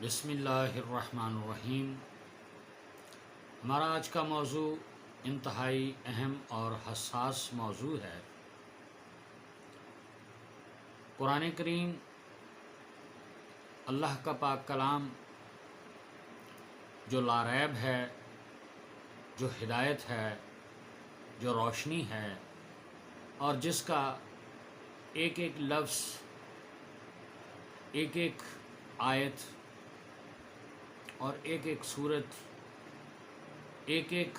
بسم اللہ الرحمن الرحیم۔ ہمارا آج کا موضوع انتہائی اہم اور حساس موضوع ہے۔ قرآن کریم اللہ کا پاک کلام جو لاریب ہے، جو ہدایت ہے، جو روشنی ہے، اور جس کا ایک ایک لفظ، ایک ایک آیت اور ایک ایک صورت، ایک ایک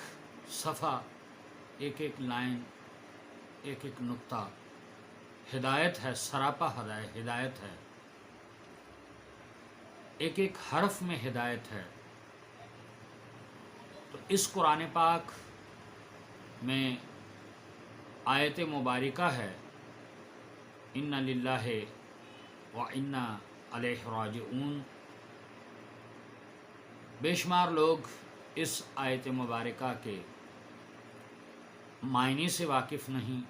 صفحہ، ایک ایک لائن، ایک ایک نقطہ ہدایت ہے، سراپا ہدایت ہے، ایک ایک حرف میں ہدایت ہے۔ تو اس قرآن پاک میں آیت مبارکہ ہے اِنَّ لِلَّهِ وَإِنَّا إِلَيْهِ رَاجِعُونَ۔ بے شمار لوگ اس آیت مبارکہ کے معنی سے واقف نہیں،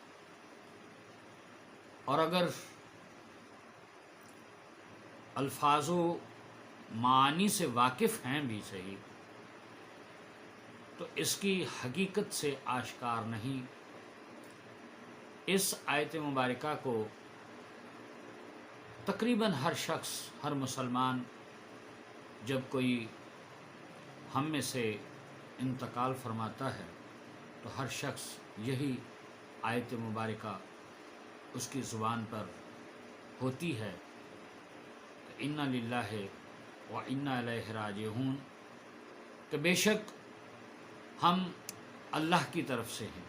اور اگر الفاظ و معانی سے واقف ہیں بھی صحیح، تو اس کی حقیقت سے آشکار نہیں۔ اس آیت مبارکہ کو تقریباً ہر شخص، ہر مسلمان جب کوئی ہم میں سے انتقال فرماتا ہے تو ہر شخص یہی آیت مبارکہ اس کی زبان پر ہوتی ہے، اِنَّ لِلَّهِ وَإِنَّا إِلَيْهِ رَاجِعُونَ، کہ بے شک ہم اللہ کی طرف سے ہیں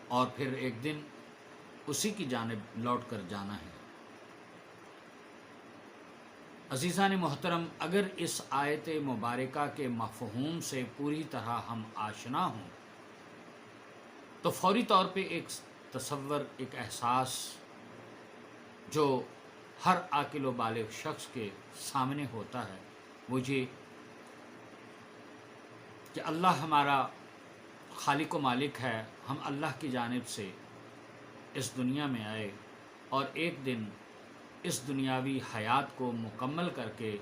اور پھر ایک دن اسی کی جانب لوٹ کر جانا ہے۔ عزیزان محترم، اگر اس آیت مبارکہ کے مفہوم سے پوری طرح ہم آشنا ہوں تو فوری طور پہ ایک تصور، ایک احساس جو ہر عاقل و بالغ شخص کے سامنے ہوتا ہے وہ یہ کہ اللہ ہمارا خالق و مالک ہے، ہم اللہ کی جانب سے اس دنیا میں آئے اور ایک دن اس دنیاوی حیات کو مکمل کر کے،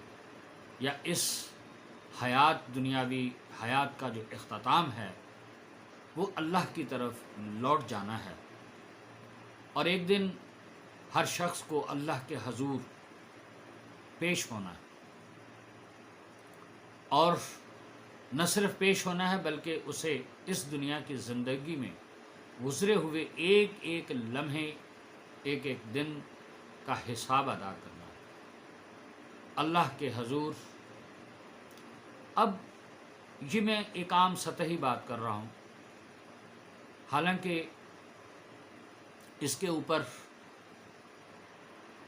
یا اس دنیاوی حیات کا جو اختتام ہے وہ اللہ کی طرف لوٹ جانا ہے، اور ایک دن ہر شخص کو اللہ کے حضور پیش ہونا ہے، اور نہ صرف پیش ہونا ہے بلکہ اسے اس دنیا کی زندگی میں گزرے ہوئے ایک ایک لمحے، ایک ایک دن کا حساب ادا کرنا ہے اللہ کے حضور۔ اب یہ میں ایک عام سطحی بات کر رہا ہوں، حالانکہ اس کے اوپر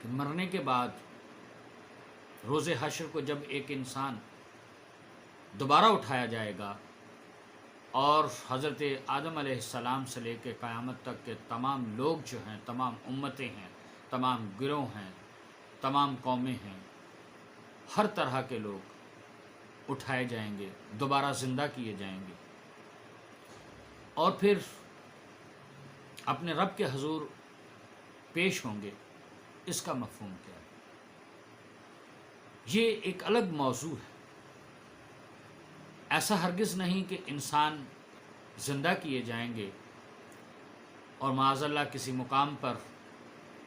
کہ مرنے کے بعد روز حشر کو جب ایک انسان دوبارہ اٹھایا جائے گا اور حضرت آدم علیہ السلام سے لے کے قیامت تک کے تمام لوگ جو ہیں، تمام امتیں ہیں، تمام گروہ ہیں، تمام قومیں ہیں، ہر طرح کے لوگ اٹھائے جائیں گے، دوبارہ زندہ کیے جائیں گے، اور پھر اپنے رب کے حضور پیش ہوں گے۔ اس کا مفہوم کیا ہے؟ یہ ایک الگ موضوع ہے۔ ایسا ہرگز نہیں کہ انسان زندہ کیے جائیں گے اور معاذ اللہ کسی مقام پر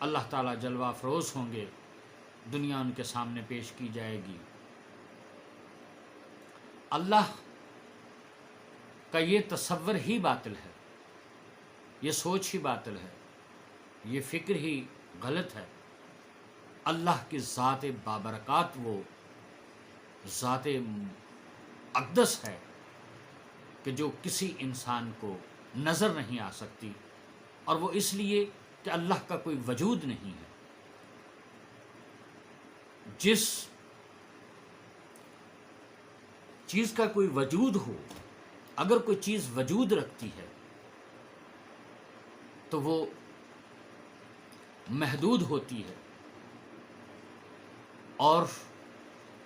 اللہ تعالیٰ جلوہ افروز ہوں گے، دنیا ان کے سامنے پیش کی جائے گی۔ اللہ کا یہ تصور ہی باطل ہے، یہ سوچ ہی باطل ہے، یہ فکر ہی غلط ہے۔ اللہ کی ذات بابرکات، وہ ذات اقدس ہے کہ جو کسی انسان کو نظر نہیں آ سکتی، اور وہ اس لیے کہ اللہ کا کوئی وجود نہیں ہے۔ جس چیز کا کوئی وجود ہو، اگر کوئی چیز وجود رکھتی ہے تو وہ محدود ہوتی ہے، اور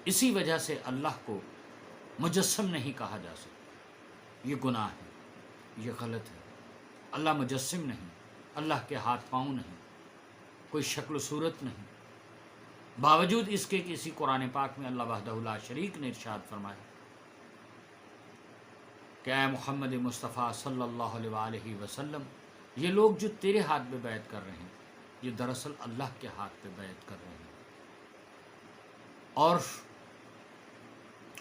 اسی وجہ سے اللہ کو مجسم نہیں کہا جا سکتا۔ یہ گناہ ہے، یہ غلط ہے۔ اللہ مجسم نہیں، اللہ کے ہاتھ پاؤں نہیں، کوئی شکل و صورت نہیں، باوجود اس کے کہ اسی قرآن پاک میں اللہ وحدہ لا شریک نے ارشاد فرمایا کہ اے محمد مصطفیٰ صلی اللہ علیہ وآلہ وسلم، یہ لوگ جو تیرے ہاتھ پہ بیعت کر رہے ہیں یہ دراصل اللہ کے ہاتھ پہ بیعت کر رہے ہیں، اور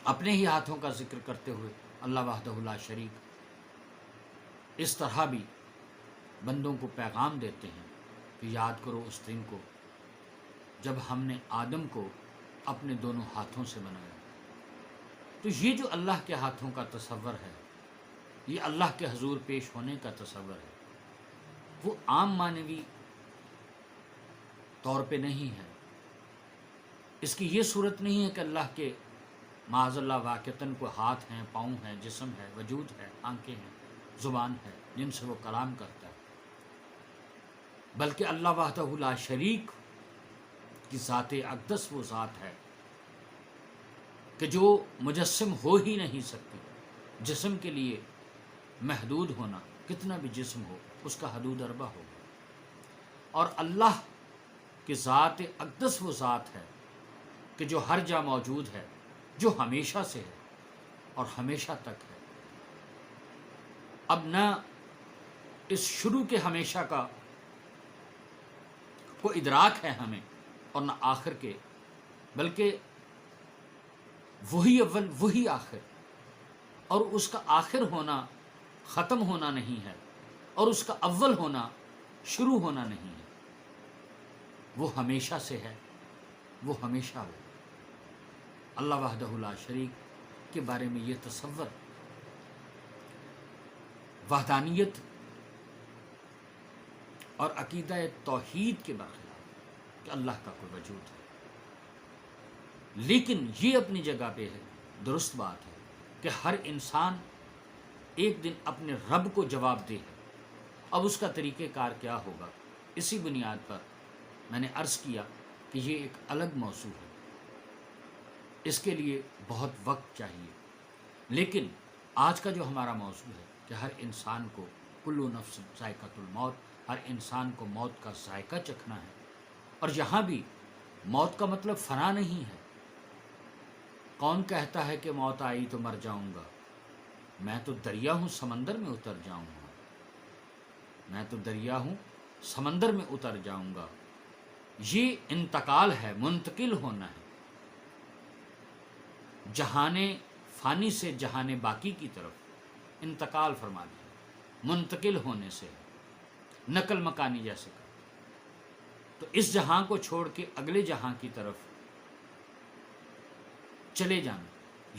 اپنے ہی ہاتھوں کا ذکر کرتے ہوئے اللہ وحدہ لا شریک اس طرح بھی بندوں کو پیغام دیتے ہیں کہ یاد کرو اس دن کو جب ہم نے آدم کو اپنے دونوں ہاتھوں سے بنایا۔ تو یہ جو اللہ کے ہاتھوں کا تصور ہے، یہ اللہ کے حضور پیش ہونے کا تصور ہے، وہ عام معنوی طور پہ نہیں ہے۔ اس کی یہ صورت نہیں ہے کہ اللہ کے معاذ اللہ واقعتاً کو ہاتھ ہیں، پاؤں ہیں، جسم ہے، وجود ہے، آنکھیں ہیں، زبان ہے جن سے وہ کلام کرتا ہے، بلکہ اللہ وحدہ لا شریک کی ذات اقدس وہ ذات ہے کہ جو مجسم ہو ہی نہیں سکتی۔ جسم کے لیے محدود ہونا، کتنا بھی جسم ہو اس کا حدود اربع ہوگا، اور اللہ کی ذات اقدس وہ ذات ہے کہ جو ہر جا موجود ہے، جو ہمیشہ سے ہے اور ہمیشہ تک ہے۔ اب نہ اس شروع کے ہمیشہ کا کوئی ادراک ہے ہمیں اور نہ آخر کے، بلکہ وہی اول وہی آخر، اور اس کا آخر ہونا ختم ہونا نہیں ہے اور اس کا اول ہونا شروع ہونا نہیں ہے۔ وہ ہمیشہ سے ہے، وہ ہمیشہ ہو۔ اللہ وحدہ لا شریک کے بارے میں یہ تصور وحدانیت اور عقیدہ توحید کے برخلاف کہ اللہ کا کوئی وجود ہے، لیکن یہ اپنی جگہ پہ ہے، درست بات ہے کہ ہر انسان ایک دن اپنے رب کو جواب دے ہے۔ اب اس کا طریقہ کار کیا ہوگا، اسی بنیاد پر میں نے عرض کیا کہ یہ ایک الگ موضوع ہے، اس کے لیے بہت وقت چاہیے، لیکن آج کا جو ہمارا موضوع ہے کہ ہر انسان کو کل نفس ذائقۃ الموت، ہر انسان کو موت کا ذائقہ چکھنا ہے، اور یہاں بھی موت کا مطلب فنا نہیں ہے۔ کون کہتا ہے کہ موت آئی تو مر جاؤں گا؟ میں تو دریا ہوں، سمندر میں اتر جاؤں گا، میں تو دریا ہوں، سمندر میں اتر جاؤں گا۔ یہ انتقال ہے، منتقل ہونا ہے، جہان فانی سے جہان باقی کی طرف انتقال فرما دیا، منتقل ہونے سے نقل مکانی جیسے کا۔ تو اس جہاں کو چھوڑ کے اگلے جہاں کی طرف چلے جانا،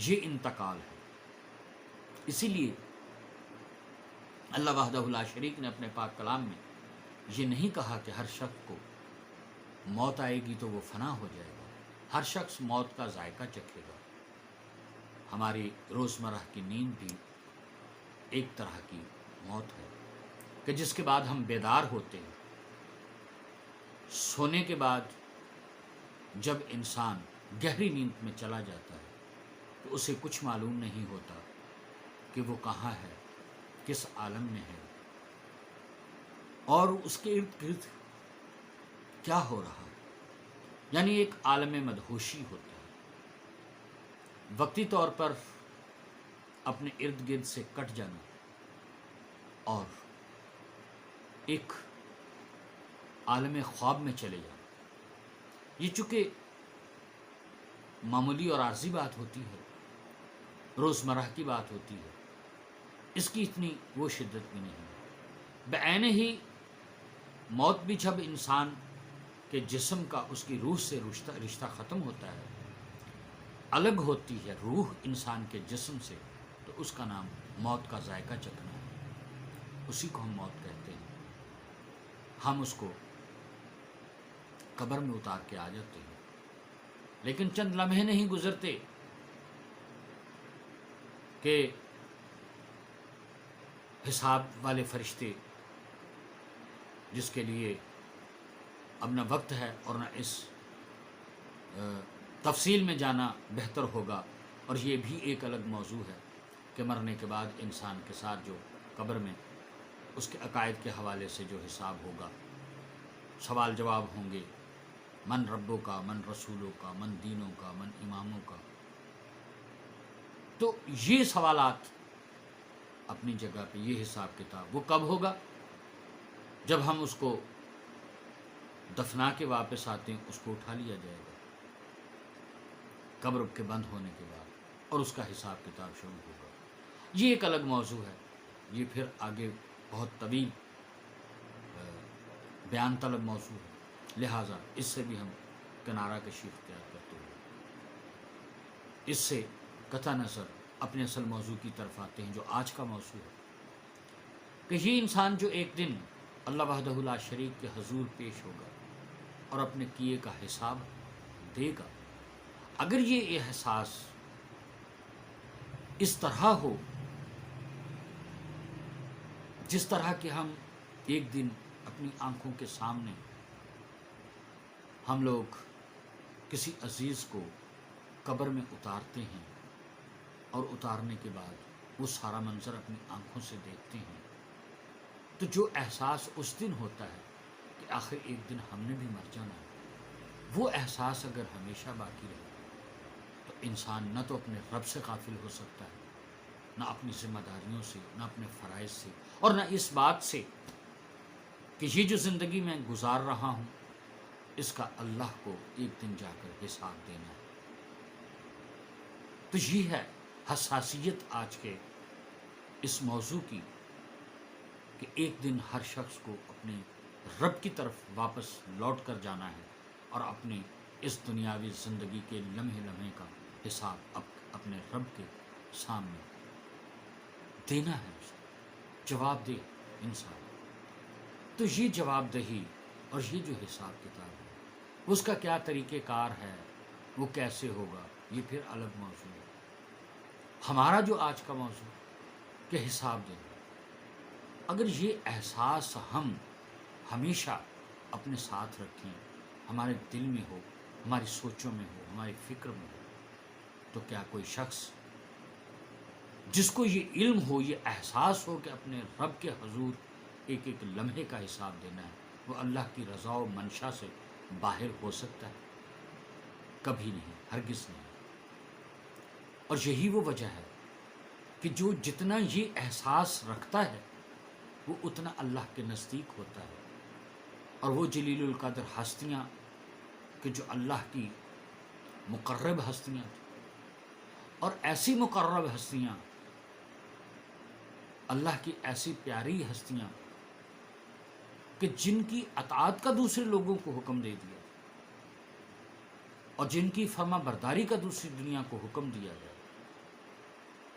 یہ انتقال ہے۔ اسی لیے اللہ وحدہ لا شریک نے اپنے پاک کلام میں یہ نہیں کہا کہ ہر شخص کو موت آئے گی تو وہ فنا ہو جائے گا، ہر شخص موت کا ذائقہ چکھے گا۔ ہماری روزمرہ کی نیند بھی ایک طرح کی موت ہے کہ جس کے بعد ہم بیدار ہوتے ہیں۔ سونے کے بعد جب انسان گہری نیند میں چلا جاتا ہے تو اسے کچھ معلوم نہیں ہوتا کہ وہ کہاں ہے، کس عالم میں ہے، اور اس کے ارد گرد کیا ہو رہا ہے، یعنی ایک عالم مدہوشی ہوتا ہے، وقتی طور پر اپنے ارد گرد سے کٹ جانا اور ایک عالم خواب میں چلے جانا۔ یہ چونکہ معمولی اور عارضی بات ہوتی ہے، روزمرہ کی بات ہوتی ہے، اس کی اتنی وہ شدت بھی نہیں ہے۔ بعین ہی موت بھی جب انسان کے جسم کا اس کی روح سے رشتہ ختم ہوتا ہے، الگ ہوتی ہے روح انسان کے جسم سے، تو اس کا نام موت کا ذائقہ چکھنا ہے، اسی کو ہم موت کہتے ہیں۔ ہم اس کو قبر میں اتار کے آ جاتے ہیں، لیکن چند لمحے نہیں گزرتے کہ حساب والے فرشتے، جس کے لیے اب نہ وقت ہے اور نہ اس تفصیل میں جانا بہتر ہوگا، اور یہ بھی ایک الگ موضوع ہے کہ مرنے کے بعد انسان کے ساتھ جو قبر میں اس کے عقائد کے حوالے سے جو حساب ہوگا، سوال جواب ہوں گے، من ربوں کا، من رسولوں کا، من دینوں کا، من اماموں کا. تو یہ سوالات اپنی جگہ پہ، یہ حساب کتاب وہ کب ہوگا؟ جب ہم اس کو دفنا کے واپس آتے ہیں، اس کو اٹھا لیا جائے گا قبر کے بند ہونے کے بعد، اور اس کا حساب کتاب شروع ہوگا. یہ ایک الگ موضوع ہے، یہ پھر آگے بہت طویل بیان طلب موضوع ہے، لہٰذا اس سے بھی ہم کنارہ کشی اختیار کرتے ہوئے اس سے قطع نظر اپنے اصل موضوع کی طرف آتے ہیں، جو آج کا موضوع ہے کہ یہ انسان جو ایک دن اللہ وحدہ لا شریک کے حضور پیش ہوگا اور اپنے کیے کا حساب دے گا، اگر یہ احساس اس طرح ہو جس طرح کہ ہم ایک دن اپنی آنکھوں کے سامنے ہم لوگ کسی عزیز کو قبر میں اتارتے ہیں اور اتارنے کے بعد وہ سارا منظر اپنی آنکھوں سے دیکھتے ہیں، تو جو احساس اس دن ہوتا ہے کہ آخر ایک دن ہم نے بھی مر جانا ہے، وہ احساس اگر ہمیشہ باقی رہے تو انسان نہ تو اپنے رب سے غافل ہو سکتا ہے، نہ اپنی ذمہ داریوں سے، نہ اپنے فرائض سے، اور نہ اس بات سے کہ یہ جو زندگی میں گزار رہا ہوں اس کا اللہ کو ایک دن جا کر حساب دینا ہے. تو یہ ہے حساسیت آج کے اس موضوع کی کہ ایک دن ہر شخص کو اپنے رب کی طرف واپس لوٹ کر جانا ہے اور اپنے اس دنیاوی زندگی کے لمحے لمحے کا حساب اپنے رب کے سامنے دینا ہے، جواب دے انسان. تو یہ جواب دہی اور یہ جو حساب کتاب ہے اس کا کیا طریقہ کار ہے، وہ کیسے ہوگا، یہ پھر الگ موضوع ہے. ہمارا جو آج کا موضوع کہ حساب دینا، اگر یہ احساس ہم ہمیشہ اپنے ساتھ رکھیں، ہمارے دل میں ہو، ہماری سوچوں میں ہو، ہماری فکر میں ہو، تو کیا کوئی شخص جس کو یہ علم ہو، یہ احساس ہو کہ اپنے رب کے حضور ایک ایک لمحے کا حساب دینا ہے، وہ اللہ کی رضا و منشا سے باہر ہو سکتا ہے؟ کبھی نہیں، ہرگز نہیں. اور یہی وہ وجہ ہے کہ جو جتنا یہ احساس رکھتا ہے وہ اتنا اللہ کے نزدیک ہوتا ہے. اور وہ جلیل القدر ہستیاں کہ جو اللہ کی مقرب ہستیاں تھیں، اور ایسی مقرب ہستیاں، اللہ کی ایسی پیاری ہستیاں کہ جن کی اطاعت کا دوسرے لوگوں کو حکم دے دیا اور جن کی فرما برداری کا دوسری دنیا کو حکم دیا گیا،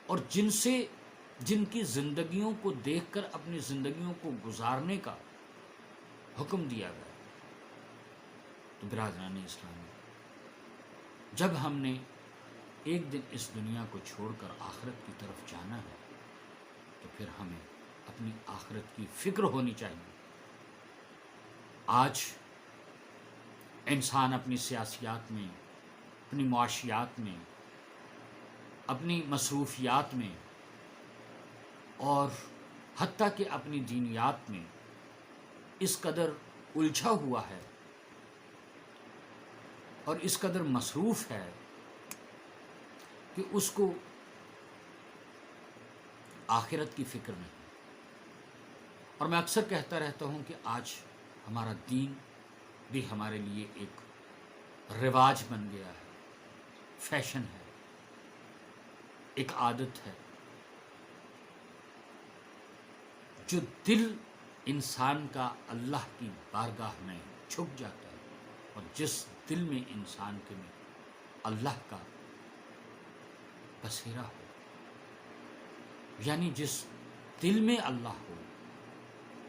اور جن کی زندگیوں کو دیکھ کر اپنی زندگیوں کو گزارنے کا حکم دیا گیا. تو برادران اسلامی، جب ہم نے ایک دن اس دنیا کو چھوڑ کر آخرت کی طرف جانا ہے تو پھر ہمیں اپنی آخرت کی فکر ہونی چاہیے. آج انسان اپنی سیاسیات میں، اپنی معاشیات میں، اپنی مصروفیات میں، اور حتیٰ کہ اپنی دینیات میں اس قدر الجھا ہوا ہے اور اس قدر مصروف ہے کہ اس کو آخرت کی فکر نہیں. اور میں اکثر کہتا رہتا ہوں کہ آج ہمارا دین بھی ہمارے لیے ایک رواج بن گیا ہے، فیشن ہے، ایک عادت ہے. جو دل انسان کا اللہ کی بارگاہ میں جھک جاتا ہے، اور جس دل میں انسان کے میں اللہ کا بسیرا ہو، یعنی جس دل میں اللہ ہو،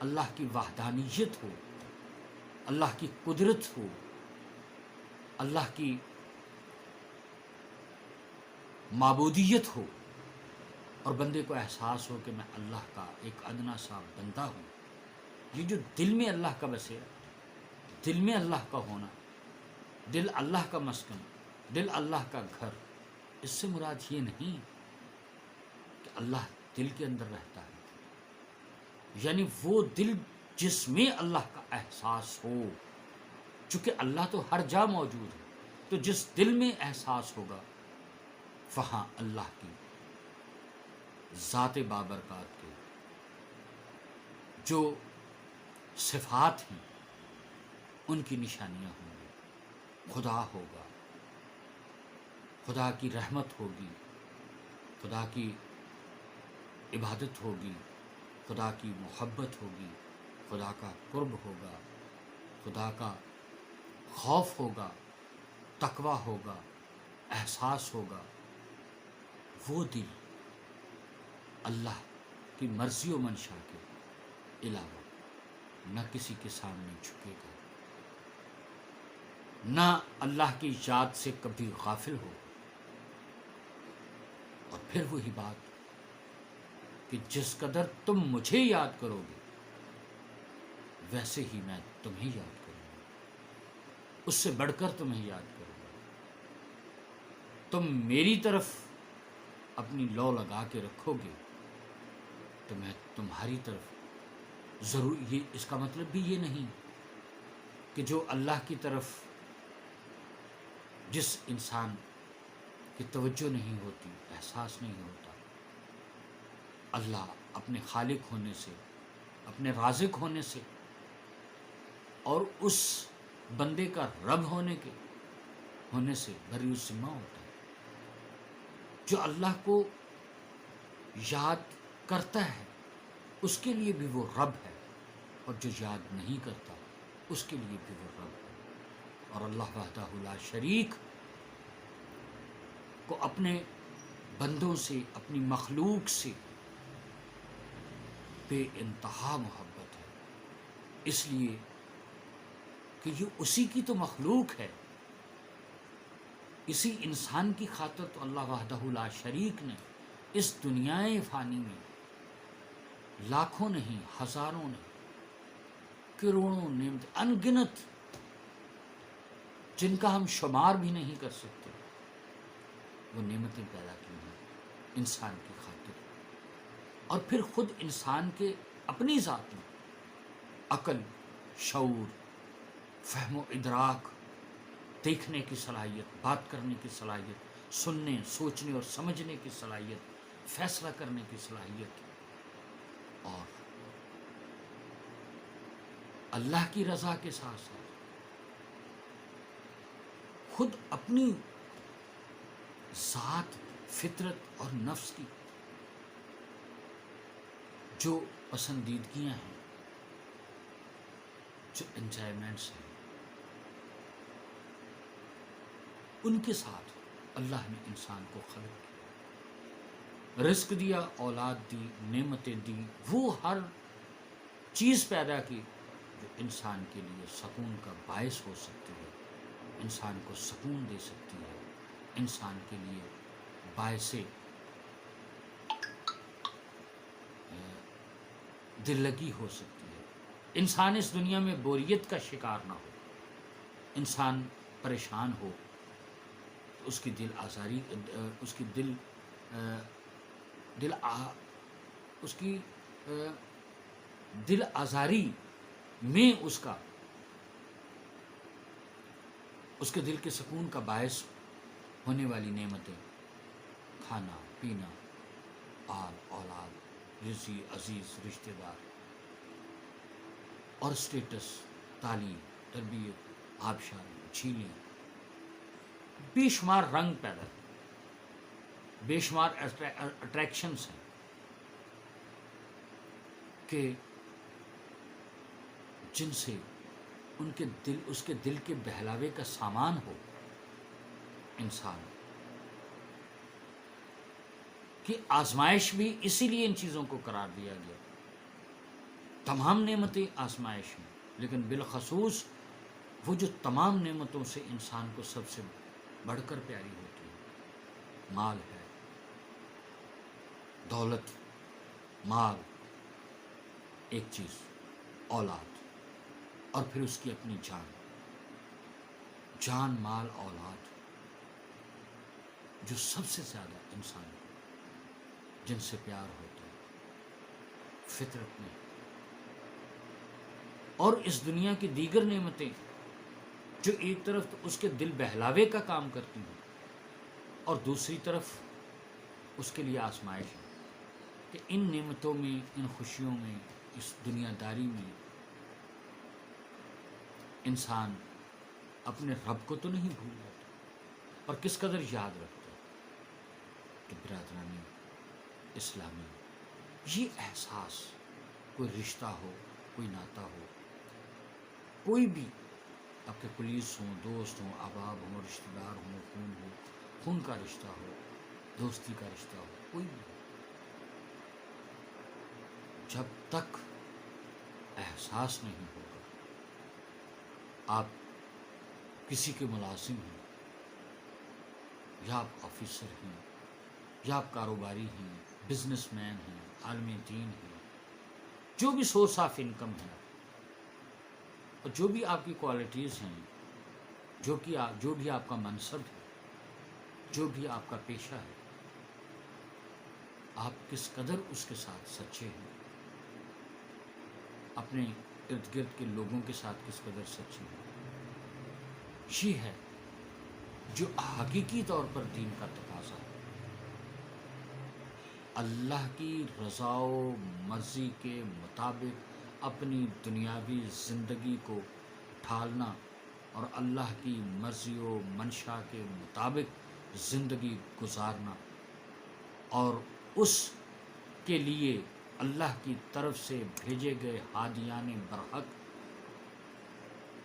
اللہ کی وحدانیت ہو، اللہ کی قدرت ہو، اللہ کی معبودیت ہو، اور بندے کو احساس ہو کہ میں اللہ کا ایک ادنا سا بندہ ہوں. یہ جو دل میں اللہ کا بسیرا، دل میں اللہ کا ہونا، دل اللہ کا مسکن، دل اللہ کا گھر، اس سے مراد یہ نہیں کہ اللہ دل کے اندر رہتا ہے، یعنی وہ دل جس میں اللہ کا احساس ہو، چونکہ اللہ تو ہر جا موجود ہے، تو جس دل میں احساس ہوگا وہاں اللہ کی ذات بابرکات کے جو صفات ہیں ان کی نشانیاں ہوں گی، خدا ہوگا، خدا کی رحمت ہوگی، خدا کی عبادت ہوگی، خدا کی محبت ہوگی، خدا کا قرب ہوگا، خدا کا خوف ہوگا، تقوی ہوگا، احساس ہوگا۔ وہ دل اللہ کی مرضی و منشا کے علاوہ نہ کسی کے سامنے جھکے گا، نہ اللہ کی یاد سے کبھی غافل ہوگا۔ اور پھر وہی بات کہ جس قدر تم مجھے یاد کرو گے ویسے ہی میں تمہیں یاد کروں گا، اس سے بڑھ کر تمہیں یاد کروں گا۔ تم میری طرف اپنی لو لگا کے رکھو گے تو میں تمہاری طرف ضرور، یہ اس کا مطلب بھی یہ نہیں کہ جو اللہ کی طرف جس انسان کی توجہ نہیں ہوتی، احساس نہیں ہوتا، اللہ اپنے خالق ہونے سے، اپنے رازق ہونے سے اور اس بندے کا رب ہونے سے بری الذمہ ہوتا ہے۔ جو اللہ کو یاد کرتا ہے اس کے لیے بھی وہ رب ہے، اور جو یاد نہیں کرتا اس کے لیے بھی وہ رب ہے۔ اور اللہ وحدہ لا شریک کو اپنے بندوں سے، اپنی مخلوق سے بے انتہا محبت ہے، اس لیے کہ یہ اسی کی تو مخلوق ہے۔ اسی انسان کی خاطر تو اللہ وحدہ لا شریک نے اس دنیا فانی میں لاکھوں نہیں، ہزاروں نہیں، کروڑوں نعمت ان گنت جن کا ہم شمار بھی نہیں کر سکتے، وہ نعمتیں پیدا کی ہیں انسان کی خاطر۔ اور پھر خود انسان کے اپنی ذات میں عقل، شعور، فہم و ادراک، دیکھنے کی صلاحیت، بات کرنے کی صلاحیت، سننے، سوچنے اور سمجھنے کی صلاحیت، فیصلہ کرنے کی صلاحیت، اور اللہ کی رضا کے ساتھ ساتھ خود اپنی ذات، فطرت اور نفس کی جو پسندیدگیاں ہیں، جو انجوائمنٹس ہیں، ان کے ساتھ اللہ نے انسان کو خلق کیا، رزق دیا، اولاد دی، نعمتیں دی، وہ ہر چیز پیدا کی جو انسان کے لیے سکون کا باعث ہو سکتی ہے، انسان کو سکون دے سکتی ہے، انسان کے لیے باعث دل لگی ہو سکتی ہے۔ انسان اس دنیا میں بوریت کا شکار نہ ہو، انسان پریشان ہو تو اس کی دل آزاری، اس کی دل آزاری میں اس کے دل کے سکون کا باعث ہونے والی نعمتیں، کھانا، پینا، آل، اولاد، رزق، عزیز، رشتہ دار اور اسٹیٹس، تعلیم، تربیت، آبشاری، جھیلیں، بے شمار رنگ پیدا، بے شمار اٹریکشنز ہیں کہ جن سے اس کے دل کے بہلاوے کا سامان ہو انسان کی آزمائش بھی اسی لیے ان چیزوں کو قرار دیا گیا۔ تمام نعمتیں آزمائش ہیں، لیکن بالخصوص وہ جو تمام نعمتوں سے انسان کو سب سے بڑھ کر پیاری ہوتی ہے، مال ہے، دولت، مال ایک چیز، اولاد، اور پھر اس کی اپنی جان، مال، اولاد، جو سب سے زیادہ انسان کو جن سے پیار ہوتا ہے فطرت میں، اور اس دنیا کی دیگر نعمتیں جو ایک طرف تو اس کے دل بہلاوے کا کام کرتی ہیں اور دوسری طرف اس کے لیے آزمائش ہے کہ ان نعمتوں میں، ان خوشیوں میں، اس دنیا داری میں انسان اپنے رب کو تو نہیں بھول جاتا اور کس قدر یاد رکھتا ہے۔ تو برادران اسلامی، یہ احساس، کوئی رشتہ ہو، کوئی ناتا ہو، کوئی بھی آپ کے پولیس ہوں، دوست ہوں، احباب ہوں، رشتہ دار ہوں، خون کا رشتہ ہو، دوستی کا رشتہ ہو، کوئی بھی، جب تک احساس نہیں ہوگا، آپ کسی کے ملازم ہیں یا آپ آفیسر ہیں یا آپ کاروباری ہیں، بزنس مین ہیں، عالم دین ہیں، جو بھی سورس آف انکم ہے اور جو بھی آپ کی کوالٹیز ہیں، جو بھی آپ کا منصب ہے، جو بھی آپ کا پیشہ ہے، آپ کس قدر اس کے ساتھ سچے ہیں، اپنے ارد گرد کے لوگوں کے ساتھ کس قدر سچے ہیں، یہ ہے جو حقیقی طور پر دین کا تقاضا ہے۔ اللہ کی رضا و مرضی کے مطابق اپنی دنیاوی زندگی کو ڈھالنا اور اللہ کی مرضی و منشا کے مطابق زندگی گزارنا، اور اس کے لیے اللہ کی طرف سے بھیجے گئے ہادیان برحق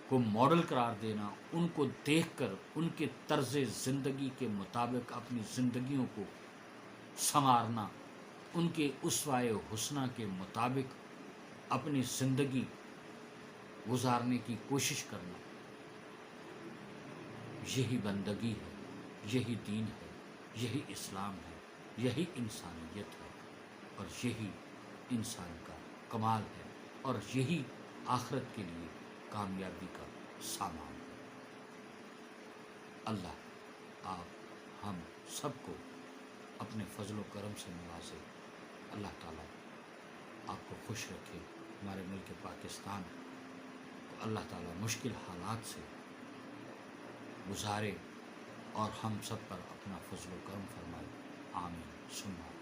کو ماڈل قرار دینا، ان کو دیکھ کر ان کے طرز زندگی کے مطابق اپنی زندگیوں کو سنوارنا، ان کے اسوائے حسنہ کے مطابق اپنی زندگی گزارنے کی کوشش کرنا، یہی بندگی ہے، یہی دین ہے، یہی اسلام ہے، یہی انسانیت ہے، اور یہی انسان کا کمال ہے، اور یہی آخرت کے لیے کامیابی کا سامان ہے۔ اللہ آپ ہم سب کو اپنے فضل و کرم سے نوازے۔ اللہ تعالیٰ آپ کو خوش رکھے، ہمارے ملک پاکستان کو اللہ تعالیٰ مشکل حالات سے گزارے اور ہم سب پر اپنا فضل و کرم فرمائے۔ آمین ثم آمین۔